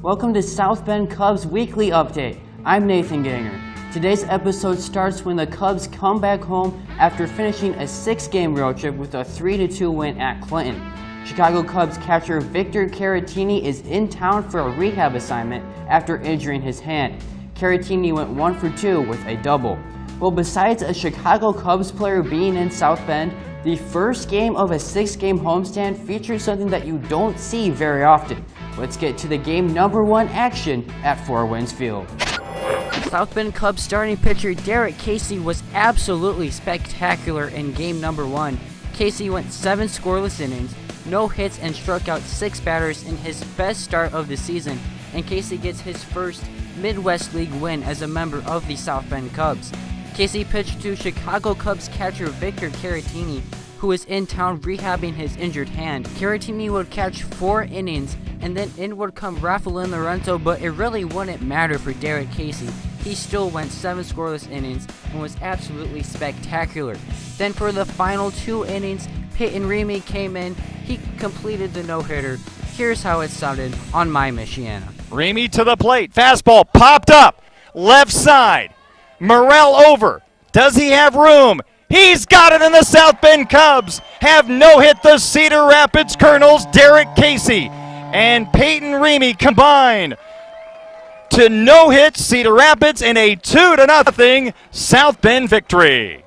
Welcome to South Bend Cubs Weekly Update. I'm Nathan Ganger. Today's episode starts when the Cubs come back home after finishing a 6-game road trip with a 3-2 win at Clinton. Chicago Cubs catcher Victor Caratini is in town for a rehab assignment after injuring his hand. Caratini went 1 for 2 with a double. Well, besides a Chicago Cubs player being in South Bend, the first game of a 6-game homestand features something that you don't see very often. Let's get to the game number 1 action at Four Winds Field. South Bend Cubs starting pitcher Derek Casey was absolutely spectacular in game number 1. Casey went 7 scoreless innings, no hits, and struck out 6 batters in his best start of the season, and Casey gets his first Midwest League win as a member of the South Bend Cubs. Casey pitched to Chicago Cubs catcher Victor Caratini, who is in town rehabbing his injured hand. Caratini would catch 4 innings, and then in would come Rafael Lorenzo, but it really wouldn't matter for Derek Casey. He still went 7 scoreless innings and was absolutely spectacular. Then for the final 2 innings, Peyton Remy came in. He completed the no-hitter. Here's how it sounded on My Michiana. Remy to the plate. Fastball popped up. Left side. Morrell over. Does he have room? He's got it, and the South Bend Cubs have no-hit the Cedar Rapids Colonels. Derek Casey and Peyton Remy combine to no-hit Cedar Rapids in a 2-0 South Bend victory.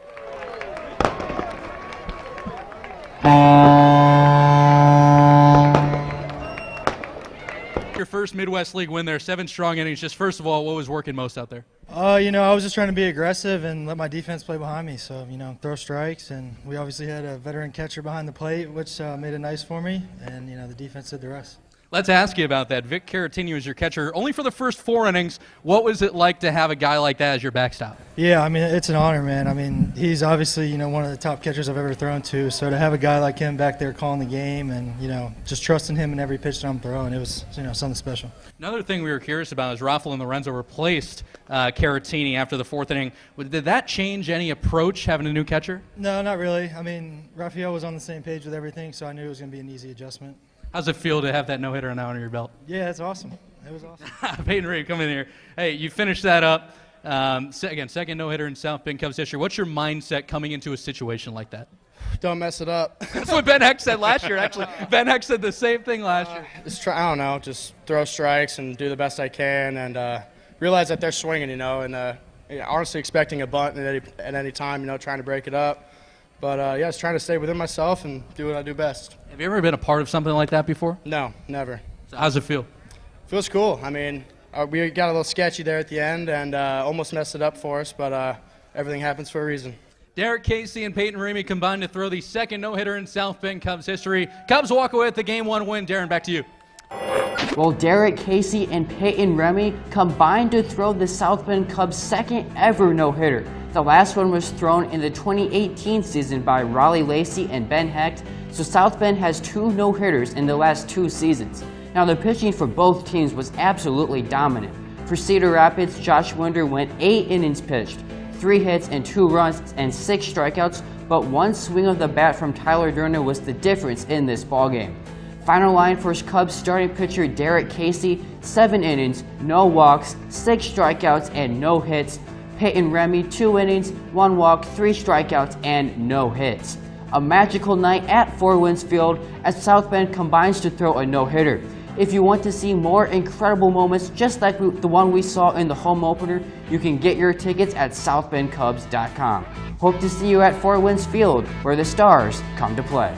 Your first Midwest League win there, 7 strong innings. Just first of all, what was working most out there? I was just trying to be aggressive and let my defense play behind me. So, throw strikes, and we obviously had a veteran catcher behind the plate, which made it nice for me, and, the defense did the rest. Let's ask you about that. Vic Caratini was your catcher only for the first 4 innings. What was it like to have a guy like that as your backstop? Yeah, it's an honor, man. He's obviously, one of the top catchers I've ever thrown to. So to have a guy like him back there calling the game and, just trusting him in every pitch that I'm throwing, it was, something special. Another thing we were curious about is Rafael Lorenzo replaced Caratini after the 4th inning. Did that change any approach, having a new catcher? No, not really. Rafael was on the same page with everything, so I knew it was going to be an easy adjustment. How's it feel to have that no-hitter now under your belt? Yeah, it's awesome. It was awesome. Peyton Reed, come in here. Hey, you finished that up. Second no-hitter in South Bend Cubs history. What's your mindset coming into a situation like that? Don't mess it up. That's what Ben Heck said last year, actually. Ben Heck said the same thing last year. I don't know, just throw strikes and do the best I can and realize that they're swinging, and honestly expecting a bunt at any time, trying to break it up. But, just trying to stay within myself and do what I do best. Have you ever been a part of something like that before? No, never. So how's it feel? Feels cool. We got a little sketchy there at the end and almost messed it up for us, but everything happens for a reason. Derek Casey and Peyton Remy combined to throw the second no-hitter in South Bend Cubs history. Cubs walk away with the Game 1 win. Darren, back to you. Well, Derek Casey and Peyton Remy combined to throw the South Bend Cubs' second ever no-hitter. The last one was thrown in the 2018 season by Raleigh Lacey and Ben Hecht, so South Bend has 2 no-hitters in the last 2 seasons. Now, the pitching for both teams was absolutely dominant. For Cedar Rapids, Josh Winder went 8 innings pitched, 3 hits and 2 runs and 6 strikeouts, but 1 swing of the bat from Tyler Durner was the difference in this ballgame. Final line for Cubs starting pitcher Derek Casey, 7 innings, no walks, 6 strikeouts, and no hits. Peyton Remy, 2 innings, 1 walk, 3 strikeouts, and no hits. A magical night at Four Winds Field as South Bend combines to throw a no-hitter. If you want to see more incredible moments just like the one we saw in the home opener, you can get your tickets at southbendcubs.com. Hope to see you at Four Winds Field, where the Stars come to play.